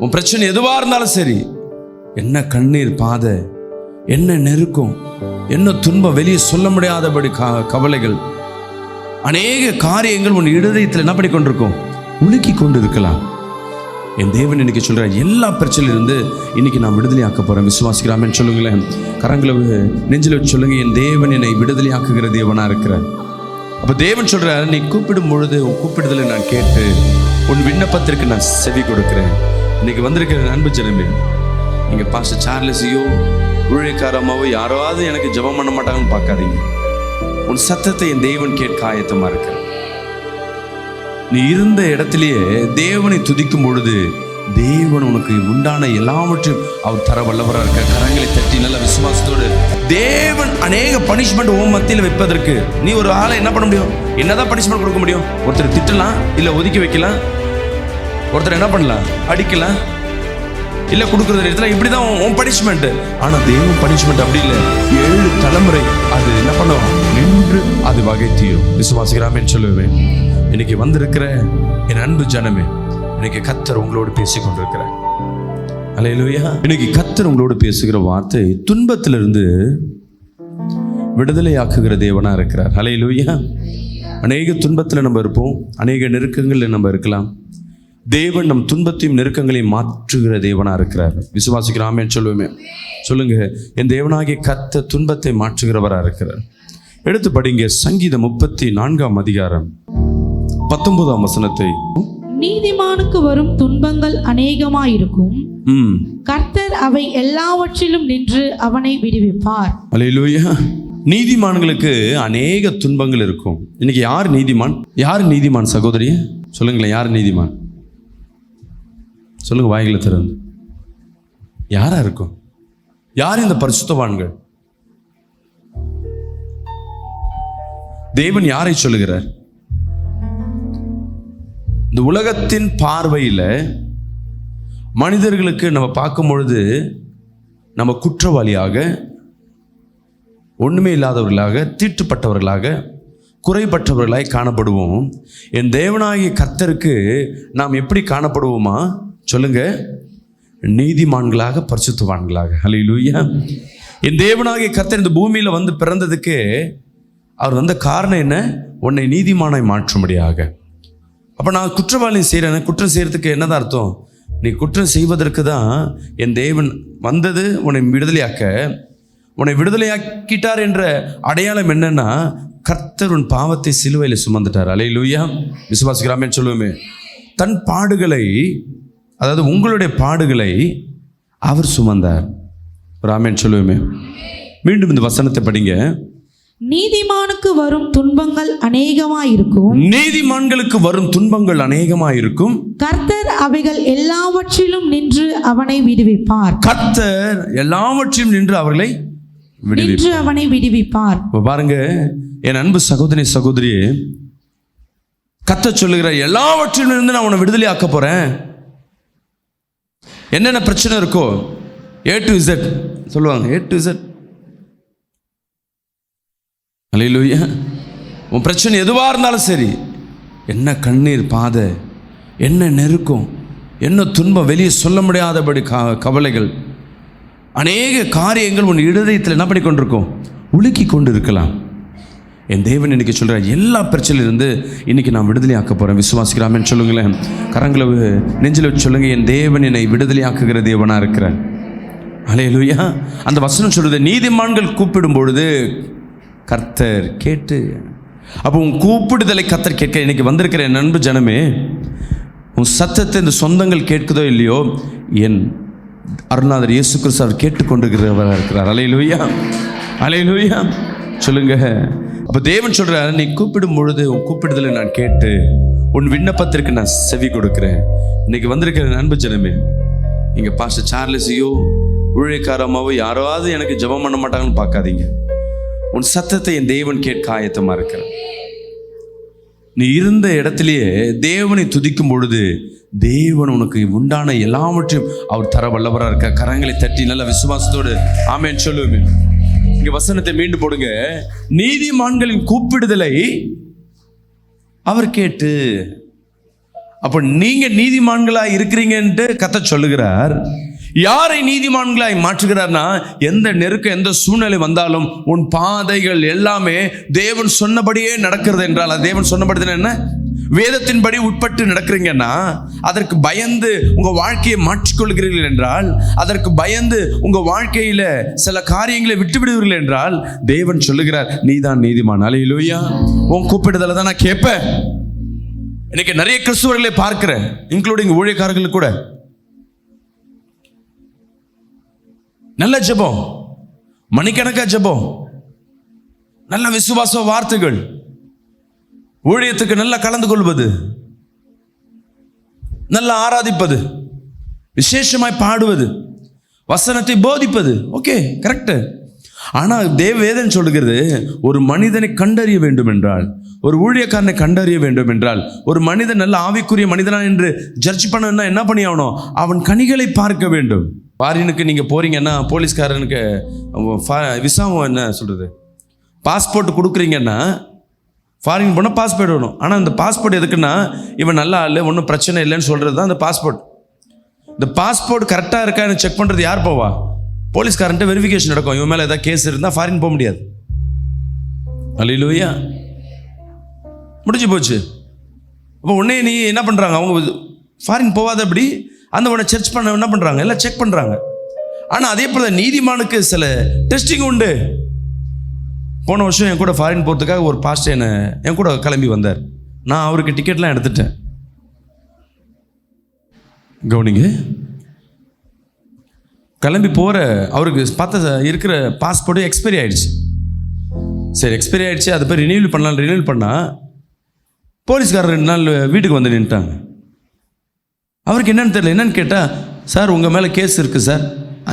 உன் பிரச்சனை எதுவா இருந்தாலும் சரி, என்ன கண்ணீர் பாதை, என்ன நெருக்கம், என்ன துன்பம், வெளியே சொல்ல முடியாதபடி கவலைகள், அநேக காரியங்கள் உன் இருதயத்தில் என்ன பண்ணி கொண்டிருக்கும், உலுக்கி கொண்டு இருக்கலாம். என் தேவன் இன்னைக்கு சொல்கிறார், எல்லா பிரச்சனையிலிருந்து இன்னைக்கு நான் விடுதலை ஆக்க போகிறேன். விசுவாசிக்கிறாமேன்னு சொல்லுங்களேன். கரங்களை நெஞ்சில் வச்சு சொல்லுங்க, என் தேவன் என்னை விடுதலை ஆக்குகிற தேவனாக இருக்கிறார். அப்போ தேவன் சொல்கிறார், நீ கூப்பிடும் பொழுது உன் கூப்பிடுதலை நான் கேட்டு உன் விண்ணப்பத்திற்கு நான் செவி கொடுக்கிறேன். இன்னைக்கு வந்திருக்கிற அன்பு ஜனமே, நீங்கள் பாஸ்டர் சார்லஸையோ ஊழியக்காரமாவோ யாராவது எனக்கு ஜெபம் பண்ண மாட்டாங்கன்னு பார்க்காதீங்க. உன் சத்தத்தை என் தேவன் கேட்க ஆயத்தமாக இருக்கிறார். நீ இருந்த இடத்திலேயே தேவனை துதிக்கும் பொழுது தேவன் உனக்கு உண்டான எல்லாவற்றையும் அவர் தர வல்லவராக இருக்க. கரங்களை தட்டி நல்ல விசுவாசத்தோடு, தேவன் அநேக பனிஷ்மெண்ட் உன் மத்தியில் வைப்பதற்கு நீ ஒரு ஆளை என்ன பண்ண முடியும்? என்னதான் பனிஷ்மெண்ட் கொடுக்க முடியும்? ஒருத்தர் திட்டலாம், இல்லை ஒதுக்கி வைக்கலாம், ஒருத்தர் என்ன பண்ணலாம், அடிக்கலாம், இல்லை கொடுக்குறது இடத்துல இப்படிதான் உன் பனிஷ்மெண்ட். ஆனால் தேவன் பனிஷ்மெண்ட் அப்படி இல்லை. 7 தலைமுறை அது என்ன பண்ணும், நின்று அது வகை தீரும். விசுவாசிக்கிறாமேன்னு சொல்லுவேன். இன்னைக்கு வந்திருக்கிற என் அன்பு ஜனமே, இன்னைக்கு கர்த்தர் உங்களோடு பேசிக் கொண்டிருக்கிறார். அல்லேலூயா. இன்னைக்கு கர்த்தர் உங்களோடு பேசுகிற வார்த்தை துன்பத்திலிருந்து விடுதலையாக்குகிற தேவனா இருக்கிறார். அல்லேலூயா. அநேக துன்பத்தில் நம்ம இருப்போம், அநேக நெருக்கங்களில் நம்ம இருக்கலாம். தேவன் நம் துன்பத்தையும் நெருக்கங்களையும் மாற்றுகிற தேவனா இருக்கிறார். விசுவாசிக்கிறாமேன்னு சொல்லுவேமே. சொல்லுங்க, என் தேவனாகிய கர்த்தர் துன்பத்தை மாற்றுகிறவரா இருக்கிறார். எடுத்து படிங்க சங்கீதம் 34ஆம் அதிகாரம் 19ஆம் வசனத்தை. நீதிமானுக்கு வரும் துன்பங்கள் அநேகமாயிருக்கும், கர்த்தர் அவை எல்லாவற்றிலும் நின்று அவனை விடுவிப்பார். அல்லேலூயா. நீதிமான்களுக்கு அநேக துன்பங்கள் இருக்கும். இன்னைக்கு யார் நீதிமான்? யார் நீதிமான் சகோதரி? சொல்லுங்களேன், யார் நீதிமான்? சொல்லுங்க வாய்களை திறந்து. யாரா இருக்கும்? யார் இந்த பரிசுத்தவான்கள்? தேவன் யாரை சொல்லுகிறார்? இந்த உலகத்தின் பார்வையில் மனிதர்களுக்கு நம்ம பார்க்கும் பொழுது நம்ம குற்றவாளியாக, ஒன்றுமே இல்லாதவர்களாக, தீட்டுப்பட்டவர்களாக, குறைபட்டவர்களாய் காணப்படுவோம். என் தேவனாகிய கர்த்தருக்கு நாம் எப்படி காணப்படுவோமா? சொல்லுங்க, நீதிமான்களாக, பரிசுத்தவான்களாக. அல்லேலூயா. என் தேவனாகிய கர்த்தர் இந்த பூமியில் வந்து பிறந்ததுக்கு அவர் வந்த காரணம் என்ன? உன்னை நீதிமானாய் மாற்றும்படியாக. அப்போ நான் குற்றவாளி செய்கிறேன், குற்றம் செய்கிறதுக்கு என்னதான் அர்த்தம்? நீ குற்றம் செய்வதற்கு தான் என் தேவன் வந்தது, உன்னை விடுதலையாக்க. உன்னை விடுதலையாக்கிட்டார் என்ற அடையாளம் என்னன்னா, கர்த்தர் உன் பாவத்தை சிலுவையில் சுமந்துட்டார். அல்லேலூயா. விசுவாசிக்கிறாமேன்னு சொல்லுவோமே. தன் பாடுகளை, அதாவது உங்களுடைய பாடுகளை அவர் சுமந்தார். ராமேன் சொல்லுவோமே. மீண்டும் இந்த வசனத்தை படிங்க. நீதிமானுக்கு வரும் துன்பங்கள் அநேகமாயிருக்கும், நீதிமான்களுக்கு வரும் துன்பங்கள் அநேகமாயிருக்கும், கர்த்தர் அவைகள் எல்லாவற்றிலும் நின்று அவனை விடுவிப்பார். கர்த்தர் எல்லாவற்றிலும் நின்று அவர்களை விடுவிப்பார். பாருங்க என் அன்பு சகோதரி சகோதரியே, கர்த்தர் சொல்லுகிற எல்லாவற்றிலும் இருந்து நான் உன்னை விடுதலை ஆக்க போறேன். என்னென்ன பிரச்சனை இருக்கோ A to Z சொல்லுவாங்க. A to Z. அல்லேலூயா. உன் பிரச்சனை எதுவா இருந்தாலும் சரி, என்ன கண்ணீர் பாதை, என்ன நெருக்கம், என்ன துன்பம், வெளியே சொல்ல முடியாதபடி கவலைகள், அநேக காரியங்கள் உன் இருதயத்தில் என்ன பண்ணி கொண்டிருக்கும், உலுக்கி கொண்டு இருக்கலாம். என் தேவன் இன்னைக்கு சொல்கிறார், எல்லா பிரச்சனையிலிருந்து இன்னைக்கு நான் விடுதலை ஆக்க போகிறேன். விசுவாசிக்கிறாமேன்னு சொல்லுங்களேன். கரங்களை நெஞ்சில் வச்சு சொல்லுங்க, என் தேவன் என்னை விடுதலை ஆக்குகிற தேவனாக இருக்கிறார். அல்லேலூயா. அந்த வசனம் சொல்லுது, நீதிமான்கள் கூப்பிடும் பொழுது கர்த்தர் கேட்டு. அப்போ உன் கூப்பிடுதலை கர்த்தர் கேட்க இன்னைக்கு வந்திருக்கிற என் அன்பு ஜனமே, உன் சத்தத்தை இந்த சொந்தங்கள் கேட்குதோ இல்லையோ, என் அருள்நாதர் இயேசு கிறிஸ்து அவர் கேட்டுக்கொண்டிருக்கிறவராக இருக்கிறார். அல்லேலூயா. அல்லேலூயா. சொல்லுங்க. அப்போ தேவன் சொல்கிறார், நீ கூப்பிடும் பொழுது உன் கூப்பிடுதலை நான் கேட்டு உன் விண்ணப்பத்திற்கு நான் செவி கொடுக்கிறேன். இன்னைக்கு வந்திருக்கிற அன்பு ஜனமே, இங்கே பாஸ்டர் சார்லஸையோ ஊழியக்காரமாவோ யாராவது எனக்கு ஜெபம் பண்ண மாட்டாங்கன்னு பார்க்காதீங்க. உன் சத்தத்தை என் தேவன் கேட்க ஆயத்தமாக இருக்கிறார். நீ இருந்த இடத்திலேயே தேவனை துதிக்கும் பொழுது தேவன் உனக்கு உண்டான எல்லாவற்றையும் அவர் தர வல்லவராக இருக்க. கரங்களை தட்டி நல்ல விசுவாசத்தோடு ஆமென் சொல்லுவேன். இங்க வசனத்தை மீண்டும் போடுங்க. நீதிமான்களின் கூப்பிடுதலை அவர் கேட்டு அப்போ நீங்க நீதிமான்களாய் இருக்கிறீங்கன்ட்டு கர்த்தர் சொல்லுகிறார். யாரை நீதிமான்களாய் மாற்றுகிறார்னா, எந்த நெருக்கம் எந்த சூழ்நிலை வந்தாலும் உன் பாதைகள் எல்லாமே தேவன் சொன்னபடியே நடக்கிறது என்றால், அது தேவன் சொன்னபடி என்ன, வேதத்தின்படி உட்பட்டு நடக்கிறீங்கன்னா, அதற்கு பயந்து உங்க வாழ்க்கையை மாற்றிக்கொள்கிறீர்கள் என்றால், அதற்கு பயந்து உங்க வாழ்க்கையில சில காரியங்களை விட்டுவிடுவீர்கள் என்றால், தேவன் சொல்லுகிறார் நீதான் நீதிமான். அல்லேலூயா. உன் கூப்பிடுதலை தான் நான் கேட்பேன். இன்னைக்கு நிறைய கிறிஸ்துவர்களை பார்க்கிறேன், இன்க்ளூடிங் ஊழியக்காரர்கள் கூட. நல்ல ஜெபம், மணிக்கணக்கா ஜெபம், நல்ல விசுவாச வார்த்தைகள், ஊழியத்துக்கு நல்லா கலந்து கொள்வது, நல்லா ஆராதிப்பது, விசேஷமாய் பாடுவது, வசனத்தை போதிப்பது, ஓகே, கரெக்ட். ஆனால் வேதம் சொல்லுகிறது, ஒரு மனிதனை கண்டறிய வேண்டும் என்றால், ஒரு ஊழியக்காரனை கண்டறிய வேண்டும் என்றால், ஒரு மனிதன் நல்ல ஆவிக்குரிய மனிதனா என்று ஜட்ஜ் பண்ண என்ன பண்ணி ஆகணும், அவன் கனிகளை பார்க்க வேண்டும். ஃபாரினுக்கு நீங்கள் போகிறீங்கன்னா, போலீஸ்காரனுக்கு விசாவும் என்ன சொல்கிறது, பாஸ்போர்ட் கொடுக்குறீங்கன்னா, ஃபாரின் போனால் பாஸ்போர்ட் வேணும். ஆனால் அந்த பாஸ்போர்ட் எதுக்குன்னா, இவன் நல்லா இல்லை, ஒன்றும் பிரச்சனை இல்லைன்னு சொல்கிறது தான் அந்த பாஸ்போர்ட். இந்த பாஸ்போர்ட் கரெக்டாக இருக்கான்னு செக் பண்ணுறது யார் போவா? போலீஸ்காரன்ட்டு வெரிஃபிகேஷன் நடக்கும். இவன் மேலே ஏதாவது கேஸ் இருந்தால் ஃபாரின் போக முடியாது. அல்லேலூயா. முடிஞ்சு போச்சு. அப்போ உடனே நீ என்ன பண்ணுறாங்க, அவங்க ஃபாரின் போகாத அப்படி அந்த உடனே சர்ச் பண்ண என்ன பண்ணுறாங்க, எல்லாம் செக் பண்ணுறாங்க. ஆனால் அதே போல் நீதிமானுக்கு சில டெஸ்டிங் உண்டு. போன வருஷம் என் கூட ஃபாரின் போகிறதுக்காக ஒரு பாஸ்டர் என் கூட கிளம்பி வந்தார். நான் அவருக்கு டிக்கெட்லாம் எடுத்துட்டேன். கவனிங்க, கிளம்பி போகிற அவருக்கு பார்த்த இருக்கிற பாஸ்போர்ட்டு எக்ஸ்பைரி ஆகிடுச்சு. சரி, எக்ஸ்பைரி ஆகிடுச்சு, அதை போய் ரினியூவல் பண்ணால் போலீஸ்காரர் 2 நாள் வீட்டுக்கு வந்து நின்ட்டாங்க. அவருக்கு என்னன்னு தெரியல. என்னன்னு கேட்டால், சார் உங்கள் மேலே கேஸ் இருக்குது சார்,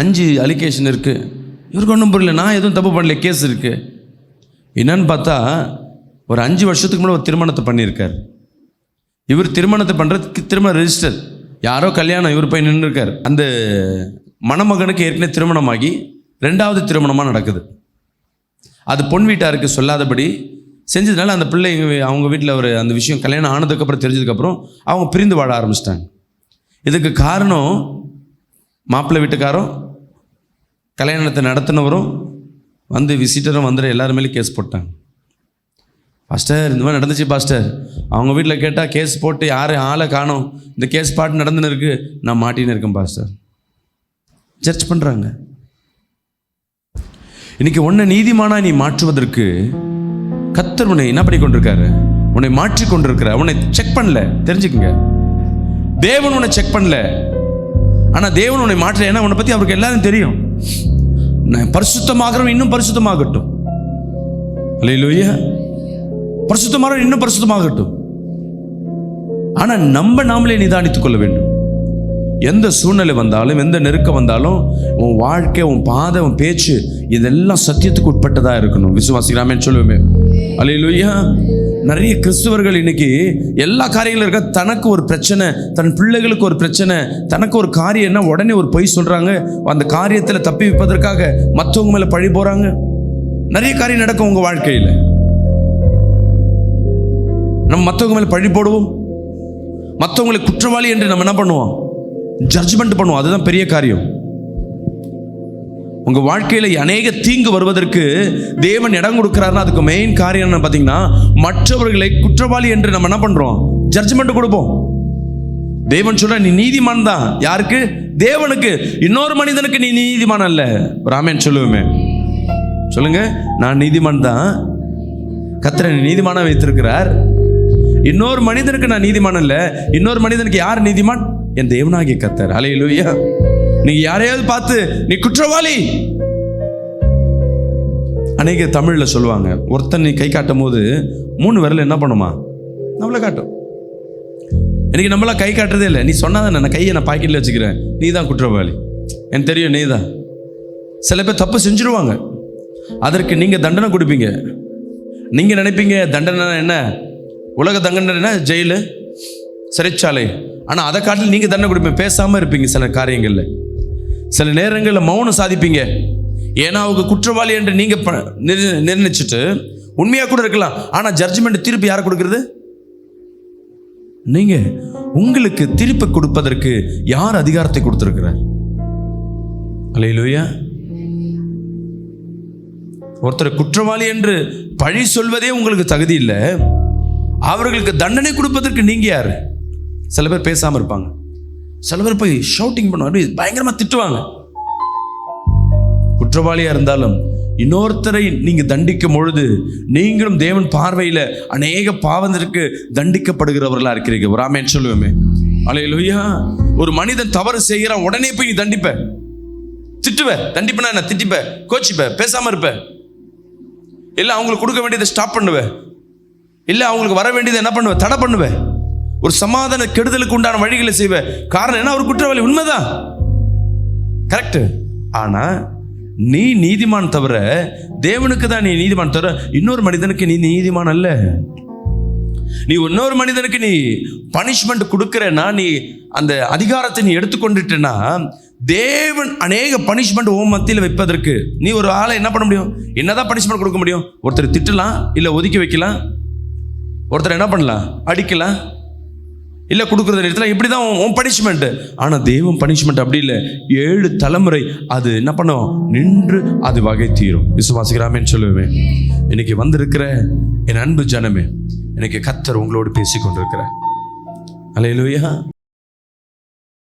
5 அலிகேஷன் இருக்குது. இவருக்கு ஒன்றும் புரியல, நான் எதுவும் தப்பு பண்ணல, கேஸ் இருக்குது. என்னன்னு பார்த்தா, ஒரு 5 வருஷத்துக்கு முன்னாடி ஒரு திருமணத்தை பண்ணியிருக்கார். இவர் திருமணத்தை பண்ணுறதுக்கு திருமண ரெஜிஸ்டர், யாரோ கல்யாணம், இவர் போய் நின்றுருக்கார். அந்த மணமகனுக்கு ஏற்கனவே திருமணமாகி 2வது திருமணமாக நடக்குது. அது பொன் வீட்டாருக்கு சொல்லாதபடி செஞ்சதுனால அந்த பிள்ளை அவங்க வீட்டில் ஒரு அந்த விஷயம் கல்யாணம் ஆனதுக்கப்புறம் தெரிஞ்சதுக்கப்புறம் அவங்க பிரிந்து வாழ ஆரம்பிச்சிட்டாங்க. இதுக்கு காரணம் மாப்பிள்ளை வீட்டுக்காரும் கல்யாணத்தை நடத்தினவரும் வந்து விசிட்டரும் வந்துட எல்லாருமே கேஸ் போட்டாங்க. பாஸ்டர் இந்த மாதிரி நடந்துச்சு பாஸ்டர், அவங்க வீட்டில் கேட்டால் கேஸ் போட்டு யாரும் ஆளை காணோம், இந்த கேஸ் பாட்டு நடந்துன்னு இருக்கு, நான் மாட்டின்னு இருக்கேன் பாஸ்டர். சர்ச் பண்ணுறாங்க. இன்னைக்கு உன்னை நீதிமானா நீ மாற்றுவதற்கு கர்த்தர் உன்னை என்ன பண்ணி கொண்டிருக்காரு, உன்னை மாற்றி கொண்டிருக்கிற, உன்னை செக் பண்ணல. தெரிஞ்சுக்குங்க, தேவன் உன்னை செக் பண்ணல, ஆனால் தேவன் உன்னை மாற்ற. ஏன்னா உன்னை பற்றி அவருக்கு எல்லாரும் தெரியும். பரிசுத்தமாகறவன் இன்னும் பரிசுத்தமாகட்டும். அல்லேலூயா. பரிசுத்தமாகறவன் இன்னும் பரிசுத்தமாகட்டும். ஆனால் நாமளே நிதானித்துக் கொள்ள வேண்டும். எந்த சூழ்நிலை வந்தாலும், எந்த நெருக்கம் வந்தாலும், உன் வாழ்க்கை, உன் பாதை, உன் பேச்சு இதெல்லாம் சத்தியத்துக்கு உட்பட்டதாக இருக்கணும். விசுவாசிக்கலாமேன்னு சொல்லுவேன். அல்லேலூயா. நிறைய கிறிஸ்துவர்கள் இன்னைக்கு எல்லா காரியங்களும் இருக்க, தனக்கு ஒரு பிரச்சனை, தன் பிள்ளைகளுக்கு ஒரு பிரச்சனை, தனக்கு ஒரு காரியம் என்ன, உடனே ஒரு பொய் சொல்றாங்க. அந்த காரியத்தில் தப்பி வைப்பதற்காக மற்றவங்க மேலே பழி போறாங்க. நிறைய காரியம் நடக்கும் உங்க வாழ்க்கையில். நம்ம மற்றவங்க மேலே பழி போடுவோம், மற்றவங்களை குற்றவாளி என்று நம்ம என்ன பண்ணுவோம், ஜட்ஜ்மெண்ட் பண்ணுவோம். அதுதான் பெரிய காரியம். உங்க வாழ்க்கையில அநேக தீங்கு வருவதற்கு தேவன் இடம் கொடுக்கிறாருன்னா அதுக்கு மெயின் காரியம் என்ன பார்த்தீங்கன்னா, மற்றவர்களை குற்றவாளி என்று நம்ம என்ன பண்றோம், ஜட்ஜ்மெண்ட் கொடுப்போம். தேவன் சொல்ற நீ நீதிமான் தான். யாருக்கு? தேவனுக்கு. இன்னொரு மனிதனுக்கு நீ நீதிமான் அல்ல. ராமன் சொல்லுவேமே, சொல்லுங்க, நான் நீதிமான் தான். கர்த்தர் என்னை நீதிமானா வைத்திருக்கிறார். இன்னொரு மனிதனுக்கு நான் நீதிமான் அல்ல. இன்னொரு மனிதனுக்கு யார் நீதிமான்? என் தேவனாகிய கர்த்தர். அல்லேலூயா. நீங்க யாரையாவது பார்த்து நீ குற்றவாளி, அநேக தமிழ்ல சொல்லுவாங்க, ஒருத்தன் நீ கை காட்டும் போது 3 விரல் என்ன பண்ணுமா, நம்மள காட்டும். எனக்கு நம்மளாம் கை காட்டுறதே இல்லை. நீ சொன்னாதான் நான் கையை நான் பாக்கெட்ல வச்சுக்கிறேன், நீ தான் குற்றவாளி, எனக்கு தெரியும் நீ தான். சில பேர் தப்பு செஞ்சிருவாங்க, அதற்கு நீங்க தண்டனை கொடுப்பீங்க. நீங்க நினைப்பீங்க தண்டனை என்ன, உலக தண்டனை என்ன, ஜெயிலு, சிறைச்சாலை. ஆனால் அதை காட்டில் நீங்கள் தண்டனை கொடுப்பீங்க, பேசாமல் இருப்பீங்க. சில காரியங்களில், சில நேரங்களில் மௌனம் சாதிப்பீங்க. ஏன்னா அவங்க குற்றவாளி என்று நீங்கள் நிர்ணயிச்சுட்டு உண்மையாக கூட இருக்கலாம். ஆனால் ஜட்ஜ்மெண்ட் தீர்ப்பு யாரை கொடுக்குறது? நீங்க உங்களுக்கு திருப்பி கொடுப்பதற்கு யார் அதிகாரத்தை கொடுத்திருக்கிறார்? அல்லேலூயா. ஒருத்தர் குற்றவாளி என்று பழி சொல்வதே உங்களுக்கு தகுதி இல்லை, அவர்களுக்கு தண்டனை கொடுப்பதற்கு நீங்க யாரு? சில பேர் பேசாம இருப்பாங்க, சில பேர் போய் ஷவுட்டிங் பண்ணுவாங்க, பயங்கரமா திட்டுவாங்க. குற்றவாளியா இருந்தாலும் இன்னொருத்தரை நீங்க தண்டிக்கும் பொழுது நீங்களும் தேவன் பார்வையில அநேக பாவத்திற்கு தண்டிக்கப்படுகிறவர்களா இருக்கிறீங்க. ஒரு ஆமென் சொல்லுவோமே. அல்லேலூயா. ஒரு மனிதன் தவறு செய்கிறான், உடனே போய் நீ தண்டிப்ப, திட்டுவ. தண்டிப்பனா என்ன? திட்டிப்ப, கோச்சிப்ப, பேசாம இருப்ப. இல்ல அவங்களுக்கு கொடுக்க வேண்டியதை ஸ்டாப் பண்ணுவ, இல்ல அவங்களுக்கு வர வேண்டியதை என்ன பண்ணுவ? தடை பண்ணுவ. ஒரு சமாதான கெடுதலுக்கு உண்டான வழிகளை செய்வ. காரணம் என்ன? ஒரு குற்றவாளி. உண்மைதான், கரெக்ட். ஆனா நீ நீதிமான் தவிர, தேவனுக்கு தான் நீ நீதிமான் தவிர இன்னொரு மனிதனுக்கு நீ நீதிமான் அல்ல. நீ இன்னொரு மனிதனுக்கு நீ பனிஷ்மெண்ட் கொடுக்கிறேன்னா, நீ அந்த அதிகாரத்தை நீ எடுத்துக்கொண்டுட்டேன்னா, தேவன் அநேக பனிஷ்மெண்ட் ஓம் மத்தியில் வைப்பதற்கு நீ ஒரு ஆளை என்ன பண்ண முடியும்? என்னதான் பனிஷ்மெண்ட் கொடுக்க முடியும்? ஒருத்தர் திட்டலாம், இல்லை ஒதுக்கி வைக்கலாம், ஒருத்தர் என்ன பண்ணலாம்? அடிக்கலாம், இல்லை கொடுக்குறத இடத்துல இப்படி தான் உன் பனிஷ்மெண்ட். ஆனால் தேவன் பனிஷ்மெண்ட் அப்படி இல்லை. 7 தலைமுறை அது என்ன பண்ணும்? நின்று அது வகை தீரும். விசுவாசிக்கிறாமேன்னு சொல்லுவேன். இன்னைக்கு வந்திருக்கிற என் அன்பு ஜனமே, இன்னைக்கு கர்த்தர் உங்களோடு பேசி கொண்டிருக்கிறார். அல்லேலூயா.